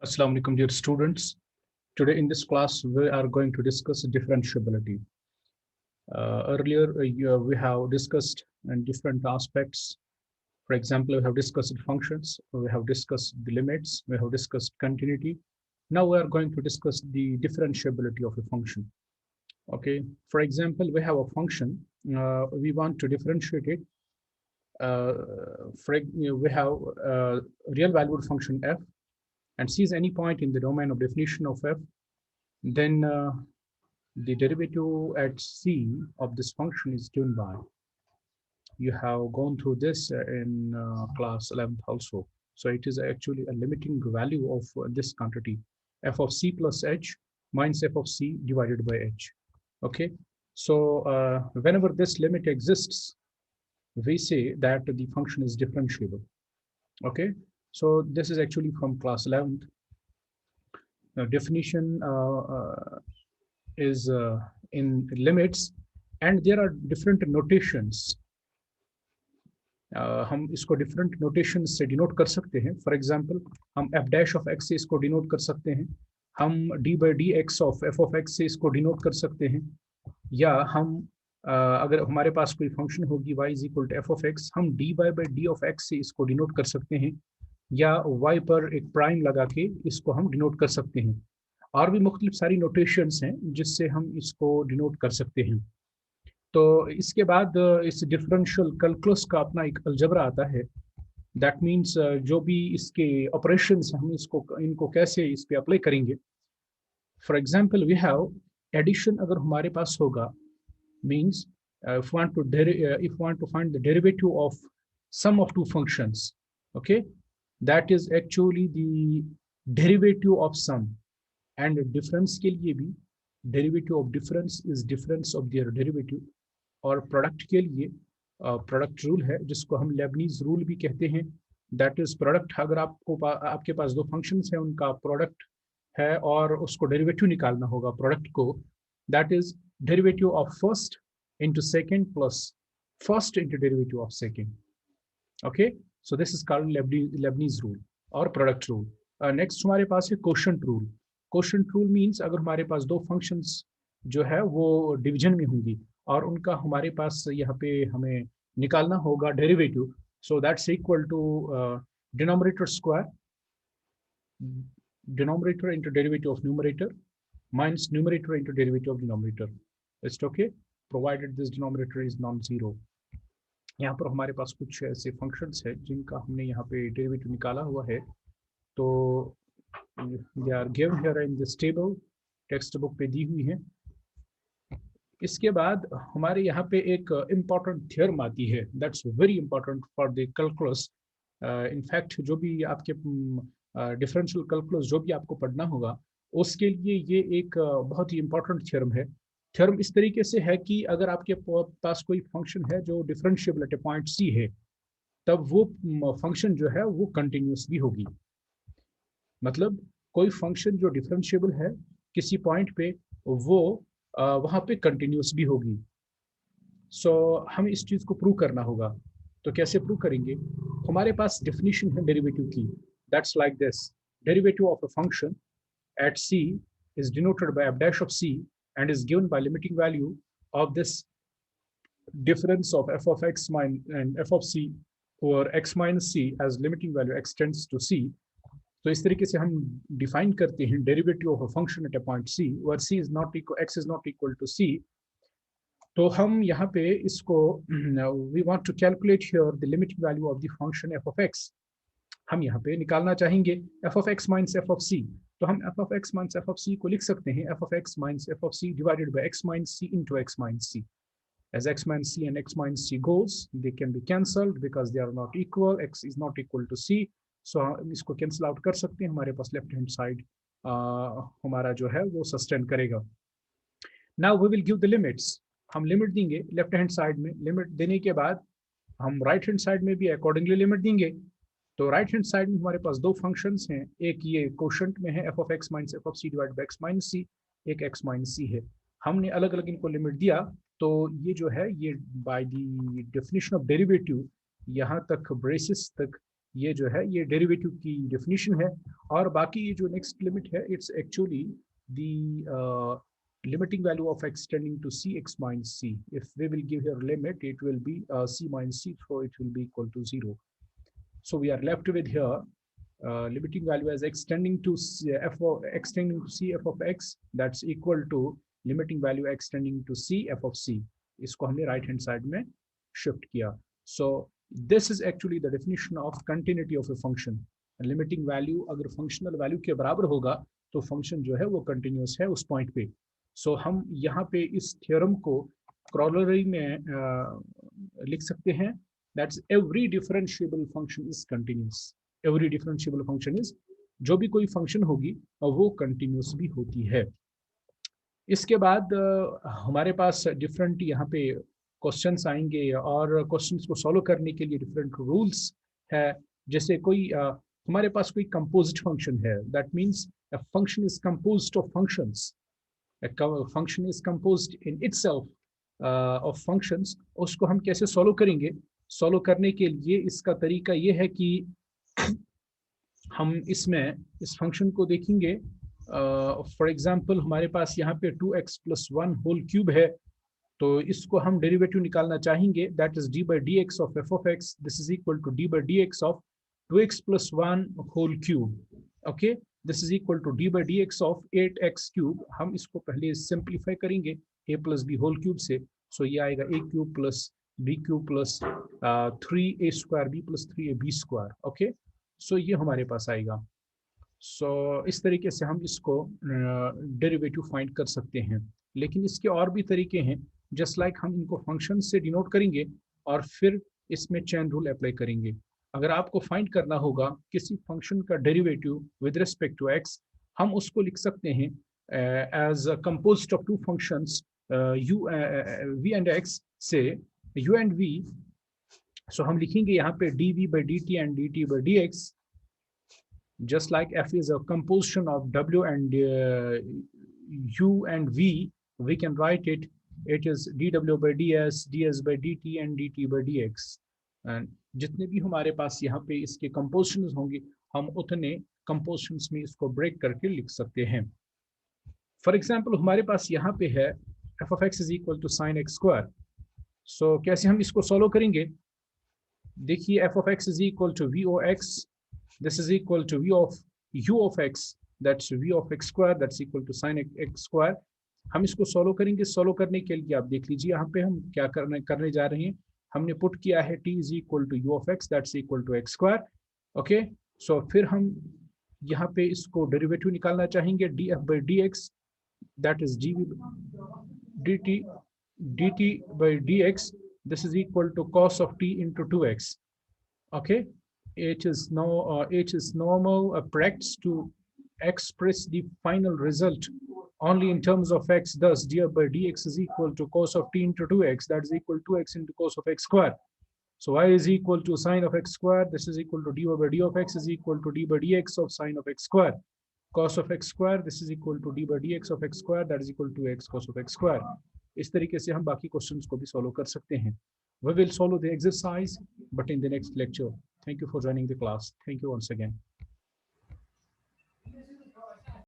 Assalamu alaikum, dear students. Today in this class, we are going to discuss differentiability. Earlier, we have discussed different aspects. For example, we have discussed functions, we have discussed the limits, we have discussed continuity. Now we are going to discuss the differentiability of a function. Okay, for example, we have a function, we want to differentiate it. We have a real valued function f and seize any point in the domain of definition of f, then the derivative at c of this function is given by. You have gone through this in class 11th also. So it is actually a limiting value of this quantity, f of c plus h minus f of c divided by h. Okay, so whenever this limit exists, we say that the function is differentiable. Okay, so this is actually from class 11th. Definition is in limits, and there are different notations. हम इसको different notations से denote कर सकते हैं. For example, हम f dash of x से इसको denote कर सकते हैं, हम d by dx of f of x से इसको denote कर सकते हैं, या हम अगर हमारे पास कोई फंक्शन होगी y is equal to f of x, हम dy by d of x से इसको denote कर सकते हैं, या y पर एक प्राइम लगा के इसको हम डिनोट कर सकते हैं. और भी मुख्तलिफ सारी नोटेशंस हैं जिससे हम इसको डिनोट कर सकते हैं. तो इसके बाद इस डिफरेंशियल कैलकुलस का अपना एक अलजबरा आता है. दैट मीन्स जो भी इसके ऑपरेशंस हम इनको कैसे इस पे अप्लाई करेंगे. For example, we have addition अगर हमारे पास होगा, means if want to find the derivative of sum of two functions, okay, that is actually the derivative of sum. And difference के लिए भी derivative of difference is difference of their derivative. और product के लिए product rule है जिसको हम Lebanese rule भी कहते हैं. that is product, अगर आपके पास दो functions हैं, उनका product है और उसको derivative निकालना होगा product को, that is derivative of first into second plus first into derivative of second. Okay, so this is called Leibniz rule or product rule. Next हमारे पास है quotient rule. Quotient rule means अगर हमारे पास दो functions जो है वो division में होंगी और उनका हमारे पास यहाँ पे हमें निकालना होगा derivative, so that's equal to denominator square, denominator into derivative of numerator minus numerator into derivative of denominator. It's okay, provided this denominator is non-zero. यहाँ पर हमारे पास कुछ ऐसे फंक्शंस है जिनका हमने यहाँ पे डेरिवेटिव निकाला हुआ है. तो they are given here in this table, text book पे दी हुई है. इसके बाद हमारे यहाँ पे एक इम्पॉर्टेंट थ्योरम आती है, that's very important for the calculus. In fact जो भी आपके डिफरेंशियल कैलकुलस जो भी आपको पढ़ना होगा उसके लिए ये एक बहुत ही इंपॉर्टेंट थ्योरम है. थ्योरम इस तरीके से है कि अगर आपके पास कोई फंक्शन है जो डिफरेंशिएबल एट पॉइंट सी है, तब वो फंक्शन जो है वो कंटिन्यूस भी होगी. मतलब कोई फंक्शन जो डिफरेंशिएबल है किसी पॉइंट पे, वो वहाँ पे कंटिन्यूस भी होगी. सो हमें इस चीज़ को प्रूव करना होगा. तो कैसे प्रूव करेंगे? हमारे पास डेफिनेशन है डेरिवेटिव की, that's like this. Derivative of a function at c is denoted by f dash of c and is given by limiting value of this difference of f of x and f of c or x minus c as limiting value x tends to c. तो इस तरीके से हम define करते हैं derivative of a function at a point c where c is not equal, x is not equal to c. तो हम यहाँ पे इसको we want to calculate here the limiting value of the function f of x. हम यहाँ पे निकालना चाहेंगे f of x minus f of c. तो हम f of x minus f of c को लिख सकते हैं f of x minus f of c divided by x minus c into x minus c. As x minus c and x minus c goes, they can be cancelled because they are not equal. X is not equal to c. So हम इसको cancel out कर सकते हैं. हमारे पास left hand side हमारा जो है वो sustain करेगा. Now we will give the limits. हम लिमिट देंगे लेफ्ट हैंड साइड में. लिमिट देने के बाद हम राइट हैंड साइड में भी अकॉर्डिंगली लिमिट देंगे. तो राइट हैंड साइड में हमारे पास दो फंक्शंस हैं, एक ये कोशेंट में है f of x minus f of c divided by x minus c, एक x minus c है. हमने अलग अलग इनको लिमिट दिया, तो ये जो है ये by the definition of derivative यहाँ तक ब्रेसिस तक ये जो है ये डेरिवेटिव की डेफिनेशन है। और बाकी ये जो नेक्स्ट लिमिट है, it's actually the limiting value of x tending to c x minus c. If we will give here limit, it will be c minus c, so it will be equal to 0. So we are left with here limiting value as x tending to c, f of x tending to c f of x, that's equal to limiting value x tending to c f of c. इसको हमने right hand side में shift किया. So this is actually the definition of continuity of a function. Limiting value अगर functional value के बराबर होगा तो function जो है वो continuous है उस point पे. So हम यहाँ पे इस theorem को corollary में लिख सकते हैं. That's every differentiable function is continuous. Every differentiable function is, जो भी कोई function होगी वो continuous भी होती है. इसके बाद हमारे पास different यहाँ पे क्वेश्चंस आएंगे और क्वेश्चंस को सॉल्व करने के लिए डिफरेंट रूल्स है. जैसे कोई हमारे पास कोई कंपोज्ड फंक्शन है, that means a function is composed of functions. a function is composed in itself of functions. उसको हम कैसे सॉल्व करेंगे? सॉल्व करने के लिए इसका तरीका ये है कि हम इसमें इस फंक्शन को देखेंगे. फॉर एग्जांपल हमारे पास यहाँ पे 2x + 1 होल क्यूब है, तो इसको हम डेरिवेटिव निकालना चाहेंगे. That is d by dx of f of x. This is equal to d by dx of 2x + 1 whole cube. Okay, this is equal to d by dx of 8x cube. हम इसको पहले simplify करेंगे a + b whole cube से. सो ये आएगा a cube + b cube + 3a² b + 3ab square. Okay, so ये हमारे पास आएगा. सो इस तरीके से हम इसको डेरिवेटिव फाइंड कर सकते हैं. लेकिन इसके और भी तरीके हैं. जस्ट लाइक हम इनको फंक्शन से डिनोट करेंगे और फिर इसमें चेन रूल अप्लाई करेंगे. अगर आपको फाइंड करना होगा किसी फंक्शन का derivative with respect to x, हम उसको लिख सकते हैं as composed of two functions u v and x से u एंड v. सो हम लिखेंगे यहाँ पे dv by dt and dt by dx. Just like f is a composition of w and u and v, we can write it. It is dw by ds, ds by dt and dt by dx. And जितने भी हमारे पास यहाँ पे इसके compositions होंगे, हम उतने compositions में इसको break करके लिख सकते हैं. For example, हमारे पास यहाँ पे है f of x is equal to sin x square. So कैसे हम इसको solve करेंगे? देखिए f of x is equal to v of x. This is equal to v of u of x, that's v of x square, that's equal to sin x square. हम इसको solve करेंगे. Solve करने के लिए आप देख लीजिए यहाँ पे हम क्या करने जा रहे हैं. हमने पुट किया है t is equal to u of x, that's equal to x square. Okay, so फिर हम यहाँ पे इसको डेरिवेटिव निकालना चाहेंगे. df by dx, that is dv dt by dx, this is equal to cos of t into 2x. Okay, it is normal practice to express the final result only in terms of x. Thus df by dx is equal to cos of t into 2x, that is equal to x into cos of x square. So y is equal to sin of x square. This is equal to dy by d of x is equal to d by dx of sin of x square. Cos of x square, this is equal to d by dx of x square, that is equal to x cos of x square. इस तरीके से हम बाकी questions को भी solve कर सकते हैं. We will solve the exercise, but in the next lecture. Thank you for joining the class. Thank you once again.